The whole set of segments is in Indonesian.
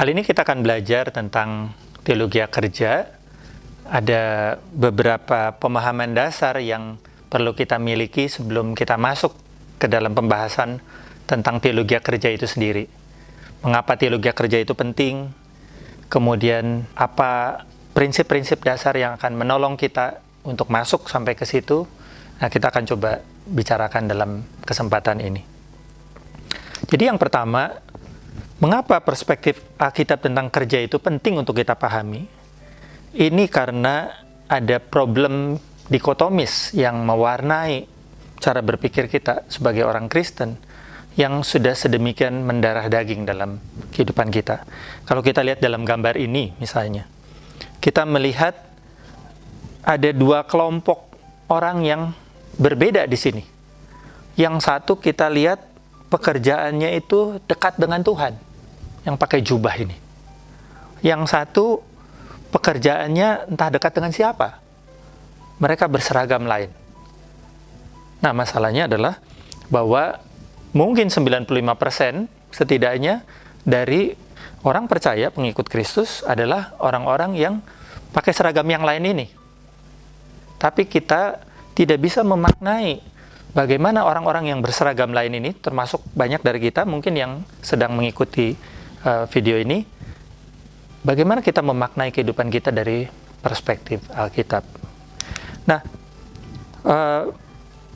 Kali ini kita akan belajar tentang teologi kerja. Ada beberapa pemahaman dasar yang perlu kita miliki sebelum kita masuk ke dalam pembahasan tentang teologi kerja itu sendiri. Mengapa teologi kerja itu penting? Kemudian apa prinsip-prinsip dasar yang akan menolong kita untuk masuk sampai ke situ? Nah, kita akan coba bicarakan dalam kesempatan ini. Jadi yang pertama, mengapa perspektif Alkitab tentang kerja itu penting untuk kita pahami? Ini karena ada problem dikotomis yang mewarnai cara berpikir kita sebagai orang Kristen yang sudah sedemikian mendarah daging dalam kehidupan kita. Kalau kita lihat dalam gambar ini misalnya, kita melihat ada dua kelompok orang yang berbeda di sini. Yang satu kita lihat pekerjaannya itu dekat dengan Tuhan, yang pakai jubah ini. Yang satu pekerjaannya entah dekat dengan siapa. Mereka berseragam lain. Nah, masalahnya adalah bahwa mungkin 95% setidaknya dari orang percaya pengikut Kristus adalah orang-orang yang pakai seragam yang lain ini. Tapi kita tidak bisa memaknai bagaimana orang-orang yang berseragam lain ini, termasuk banyak dari kita mungkin yang sedang mengikuti video ini, bagaimana kita memaknai kehidupan kita dari perspektif Alkitab. Nah,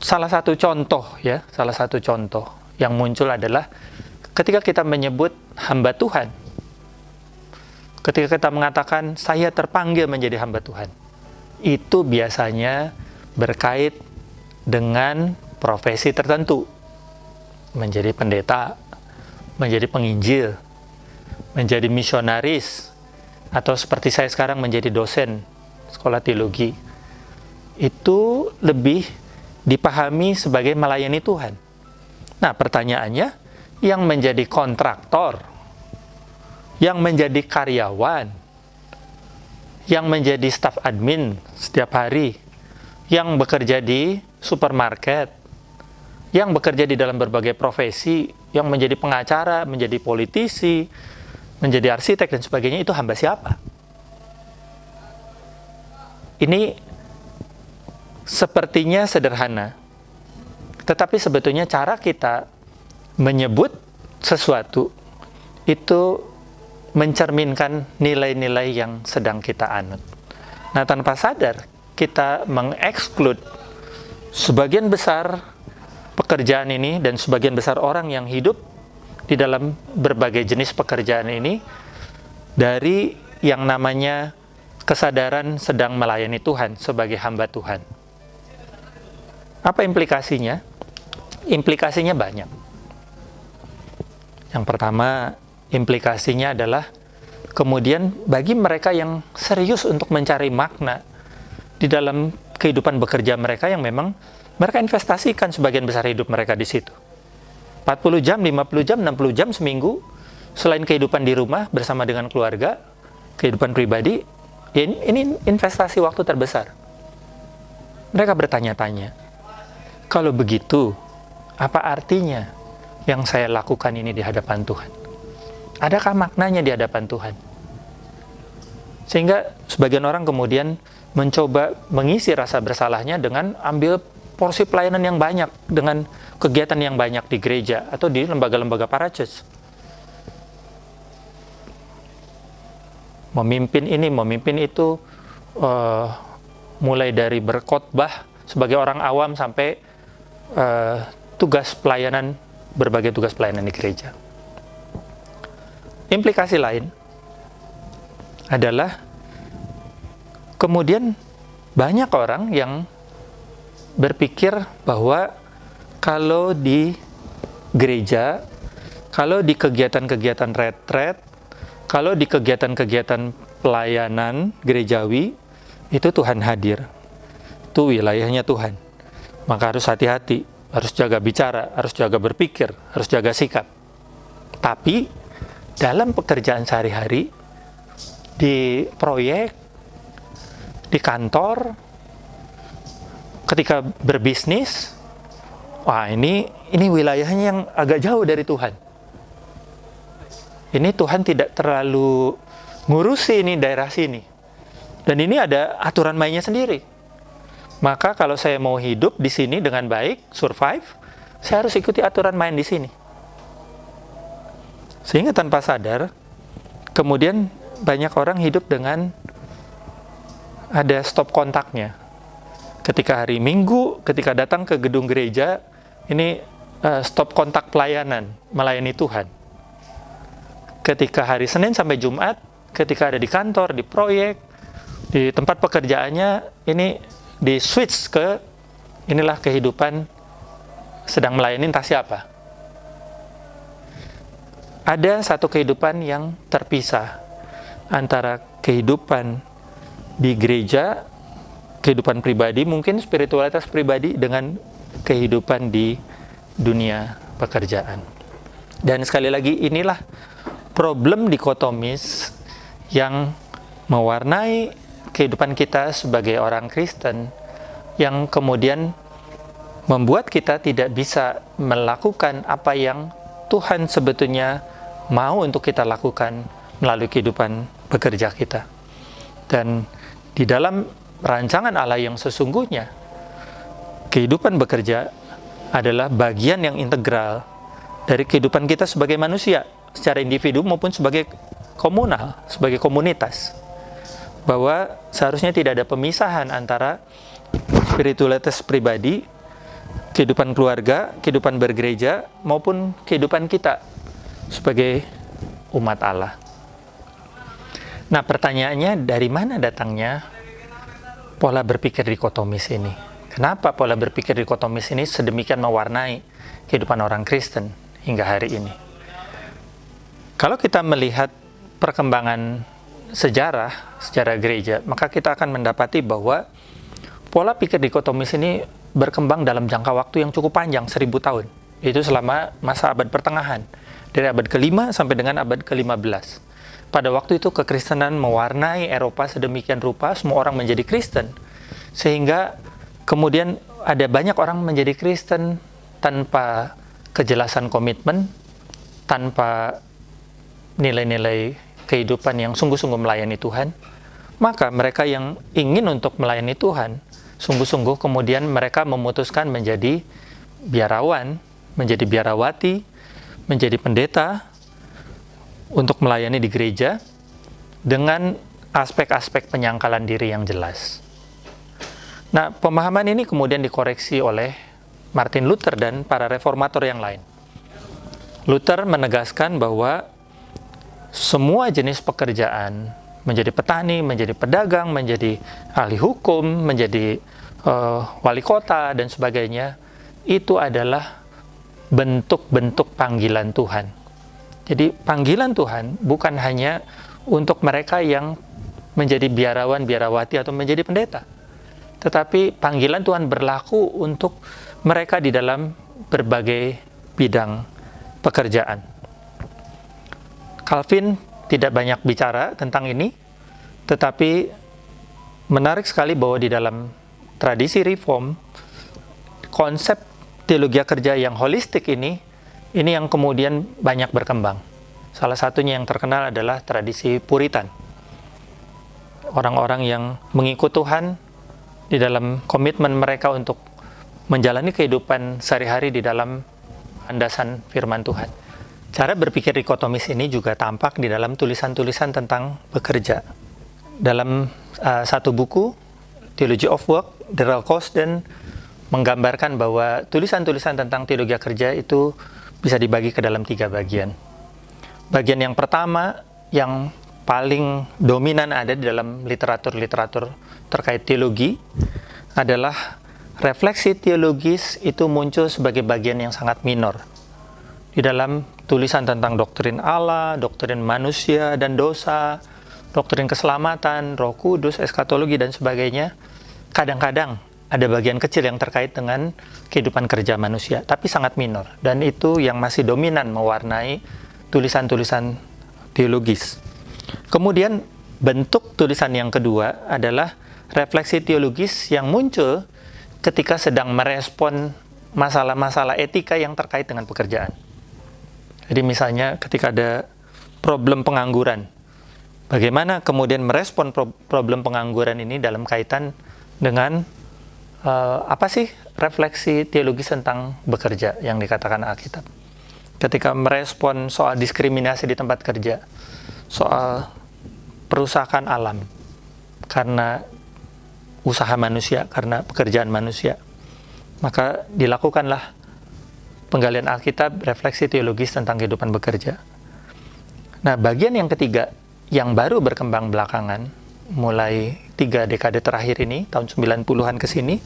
salah satu contoh yang muncul adalah ketika kita menyebut hamba Tuhan. Ketika kita mengatakan saya terpanggil menjadi hamba Tuhan, itu biasanya berkait dengan profesi tertentu. Menjadi pendeta, menjadi penginjil, menjadi misionaris, atau seperti saya sekarang menjadi dosen sekolah teologi. Itu lebih dipahami sebagai melayani Tuhan. Nah, pertanyaannya, yang menjadi kontraktor, yang menjadi karyawan, yang menjadi staf admin setiap hari, yang bekerja di supermarket, yang bekerja di dalam berbagai profesi, yang menjadi pengacara, menjadi politisi, menjadi arsitek dan sebagainya, itu hamba siapa? Ini sepertinya sederhana, tetapi sebetulnya cara kita menyebut sesuatu itu mencerminkan nilai-nilai yang sedang kita anut. Nah, tanpa sadar kita mengeksklud sebagian besar pekerjaan ini dan sebagian besar orang yang hidup di dalam berbagai jenis pekerjaan ini dari yang namanya kesadaran sedang melayani Tuhan sebagai hamba Tuhan. Apa implikasinya? Implikasinya banyak. Yang pertama, implikasinya adalah kemudian bagi mereka yang serius untuk mencari makna di dalam kehidupan bekerja mereka yang memang mereka investasikan sebagian besar hidup mereka di situ. 40 jam, 50 jam, 60 jam seminggu, selain kehidupan di rumah bersama dengan keluarga, kehidupan pribadi, ini investasi waktu terbesar. Mereka bertanya-tanya, kalau begitu, apa artinya yang saya lakukan ini di hadapan Tuhan? Adakah maknanya di hadapan Tuhan? Sehingga sebagian orang kemudian mencoba mengisi rasa bersalahnya dengan ambil porsi pelayanan yang banyak, dengan kegiatan yang banyak di gereja atau di lembaga-lembaga parachurch. Memimpin ini, memimpin itu, mulai dari berkhotbah sebagai orang awam sampai tugas pelayanan, berbagai tugas pelayanan di gereja. Implikasi lain adalah kemudian banyak orang yang berpikir bahwa kalau di gereja, kalau di kegiatan-kegiatan retret, kalau di kegiatan-kegiatan pelayanan gerejawi, itu Tuhan hadir. Itu wilayahnya Tuhan. Maka harus hati-hati, harus jaga bicara, harus jaga berpikir, harus jaga sikap. Tapi dalam pekerjaan sehari-hari, di proyek, di kantor, ketika berbisnis, wah ini wilayahnya yang agak jauh dari Tuhan. ini Tuhan tidak terlalu ngurusi ini daerah sini. Dan ini ada aturan mainnya sendiri. Maka kalau saya mau hidup di sini dengan baik, survive, saya harus ikuti aturan main di sini. Sehingga tanpa sadar, kemudian banyak orang hidup dengan ada stop kontaknya. Ketika hari Minggu, ketika datang ke gedung gereja, ini stop kontak pelayanan, melayani Tuhan. Ketika hari Senin sampai Jumat, ketika ada di kantor, di proyek, di tempat pekerjaannya, ini di switch ke inilah kehidupan sedang melayani entah siapa. Ada satu kehidupan yang terpisah antara kehidupan di gereja, kehidupan pribadi, mungkin spiritualitas pribadi, dengan kehidupan di dunia pekerjaan. Dan sekali lagi, inilah problem dikotomis yang mewarnai kehidupan kita sebagai orang Kristen, yang kemudian membuat kita tidak bisa melakukan apa yang Tuhan sebetulnya mau untuk kita lakukan melalui kehidupan bekerja kita. Dan di dalam rancangan Allah yang sesungguhnya, kehidupan bekerja adalah bagian yang integral dari kehidupan kita sebagai manusia, secara individu maupun sebagai komunal, sebagai komunitas. Bahwa seharusnya tidak ada pemisahan antara spiritualitas pribadi, kehidupan keluarga, kehidupan bergereja, maupun kehidupan kita sebagai umat Allah. Nah, pertanyaannya, dari mana datangnya pola berpikir dikotomis ini? Kenapa pola berpikir dikotomis ini sedemikian mewarnai kehidupan orang Kristen hingga hari ini? Kalau kita melihat perkembangan sejarah gereja, maka kita akan mendapati bahwa pola pikir dikotomis ini berkembang dalam jangka waktu yang cukup panjang, 1000 tahun. Itu selama masa abad pertengahan, dari abad ke-5 sampai dengan abad ke-15. Pada waktu itu kekristenan mewarnai Eropa sedemikian rupa, semua orang menjadi Kristen, sehingga kemudian ada banyak orang menjadi Kristen tanpa kejelasan komitmen, tanpa nilai-nilai kehidupan yang sungguh-sungguh melayani Tuhan. Maka mereka yang ingin untuk melayani Tuhan sungguh-sungguh, kemudian mereka memutuskan menjadi biarawan, menjadi biarawati, menjadi pendeta untuk melayani di gereja dengan aspek-aspek penyangkalan diri yang jelas. Nah, pemahaman ini kemudian dikoreksi oleh Martin Luther dan para reformator yang lain. Luther menegaskan bahwa semua jenis pekerjaan, menjadi petani, menjadi pedagang, menjadi ahli hukum, menjadi wali kota, dan sebagainya, itu adalah bentuk-bentuk panggilan Tuhan. Jadi panggilan Tuhan bukan hanya untuk mereka yang menjadi biarawan, biarawati, atau menjadi pendeta, tetapi panggilan Tuhan berlaku untuk mereka di dalam berbagai bidang pekerjaan. Calvin tidak banyak bicara tentang ini, tetapi menarik sekali bahwa di dalam tradisi reform, konsep teologi kerja yang holistik ini yang kemudian banyak berkembang. Salah satunya yang terkenal adalah tradisi Puritan. Orang-orang yang mengikut Tuhan di dalam komitmen mereka untuk menjalani kehidupan sehari-hari di dalam landasan firman Tuhan. Cara berpikir dikotomis ini juga tampak di dalam tulisan-tulisan tentang bekerja. Dalam satu buku, Theology of Work, Darrell Cosden menggambarkan bahwa tulisan-tulisan tentang teologi kerja itu bisa dibagi ke dalam 3 bagian. Bagian yang pertama, yang paling dominan ada di dalam literatur-literatur terkait teologi, adalah refleksi teologis itu muncul sebagai bagian yang sangat minor. Di dalam tulisan tentang doktrin Allah, doktrin manusia dan dosa, doktrin keselamatan, Roh Kudus, eskatologi, dan sebagainya, kadang-kadang ada bagian kecil yang terkait dengan kehidupan kerja manusia, tapi sangat minor. Dan itu yang masih dominan mewarnai tulisan-tulisan teologis. Kemudian bentuk tulisan yang kedua adalah refleksi teologis yang muncul ketika sedang merespon masalah-masalah etika yang terkait dengan pekerjaan. Jadi misalnya ketika ada problem pengangguran. Bagaimana kemudian merespon problem pengangguran ini dalam kaitan dengan apa sih refleksi teologis tentang bekerja yang dikatakan Alkitab. Ketika merespon soal diskriminasi di tempat kerja, soal perusakan alam karena usaha manusia, karena pekerjaan manusia, maka dilakukanlah penggalian Alkitab, refleksi teologis tentang kehidupan bekerja. Nah, bagian yang ketiga yang baru berkembang belakangan, mulai 3 dekade terakhir ini, tahun 90-an ke sini,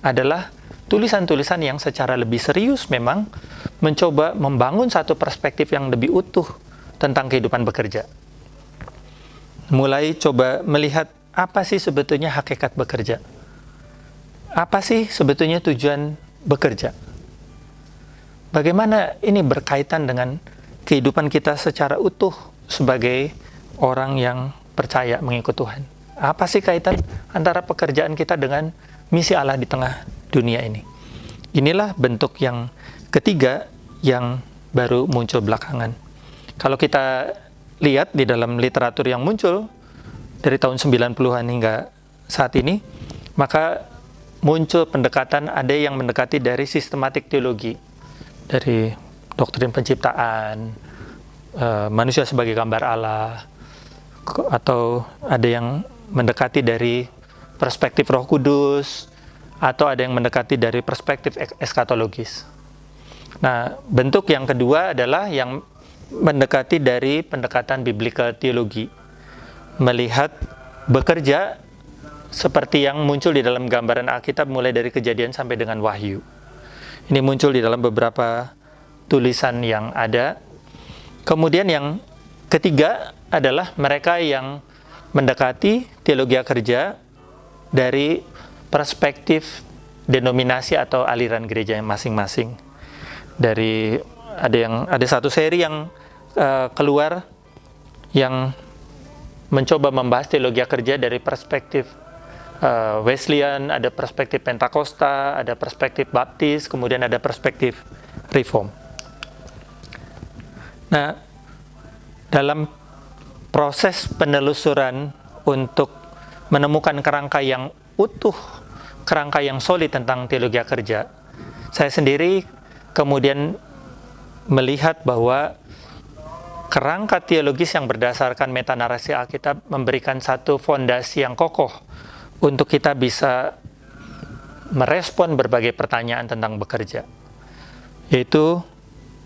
adalah tulisan-tulisan yang secara lebih serius memang mencoba membangun satu perspektif yang lebih utuh tentang kehidupan bekerja. Mulai coba melihat apa sih sebetulnya hakikat bekerja. Apa sih sebetulnya tujuan bekerja. Bagaimana ini berkaitan dengan kehidupan kita secara utuh sebagai orang yang percaya mengikut Tuhan. Apa sih kaitan antara pekerjaan kita dengan misi Allah di tengah dunia ini? Inilah bentuk yang ketiga yang baru muncul belakangan. Kalau kita lihat di dalam literatur yang muncul dari tahun 90-an hingga saat ini, maka muncul pendekatan, ada yang mendekati dari sistematik teologi, dari doktrin penciptaan, manusia sebagai gambar Allah, atau ada yang mendekati dari perspektif Roh Kudus, atau ada yang mendekati dari perspektif eskatologis. Nah, bentuk yang kedua adalah yang mendekati dari pendekatan biblical teologi, melihat bekerja seperti yang muncul di dalam gambaran Alkitab mulai dari Kejadian sampai dengan Wahyu. Ini muncul di dalam beberapa tulisan yang ada. Kemudian yang ketiga adalah mereka yang mendekati teologi kerja dari perspektif denominasi atau aliran gereja yang masing-masing. Dari ada satu seri yang keluar yang mencoba membahas teologi kerja dari perspektif Wesleyan, ada perspektif Pentakosta, ada perspektif Baptis, kemudian ada perspektif Reform. Nah, dalam proses penelusuran untuk menemukan kerangka yang utuh, kerangka yang solid tentang teologi kerja, saya sendiri kemudian melihat bahwa kerangka teologis yang berdasarkan metanarasi Alkitab memberikan satu fondasi yang kokoh untuk kita bisa merespon berbagai pertanyaan tentang bekerja, yaitu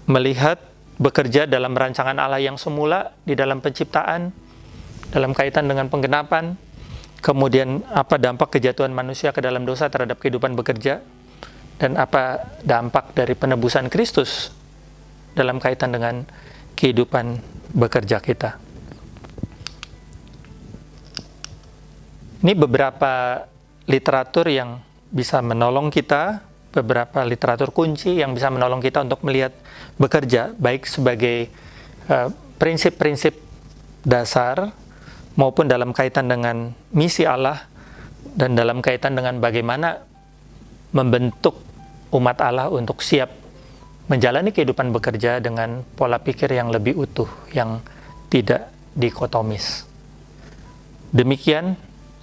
melihat bekerja dalam rancangan Allah yang semula di dalam penciptaan, dalam kaitan dengan penggenapan, kemudian apa dampak kejatuhan manusia ke dalam dosa terhadap kehidupan bekerja, dan apa dampak dari penebusan Kristus dalam kaitan dengan kehidupan bekerja kita. Ini beberapa literatur yang bisa menolong kita, beberapa literatur kunci yang bisa menolong kita untuk melihat bekerja, baik sebagai prinsip-prinsip dasar maupun dalam kaitan dengan misi Allah dan dalam kaitan dengan bagaimana membentuk umat Allah untuk siap menjalani kehidupan bekerja dengan pola pikir yang lebih utuh, yang tidak dikotomis. Demikian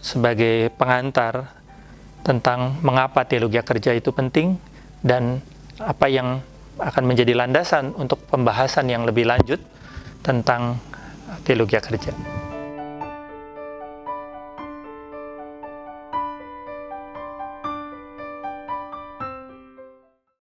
sebagai pengantar tentang mengapa teologi kerja itu penting dan apa yang akan menjadi landasan untuk pembahasan yang lebih lanjut tentang teologi kerja.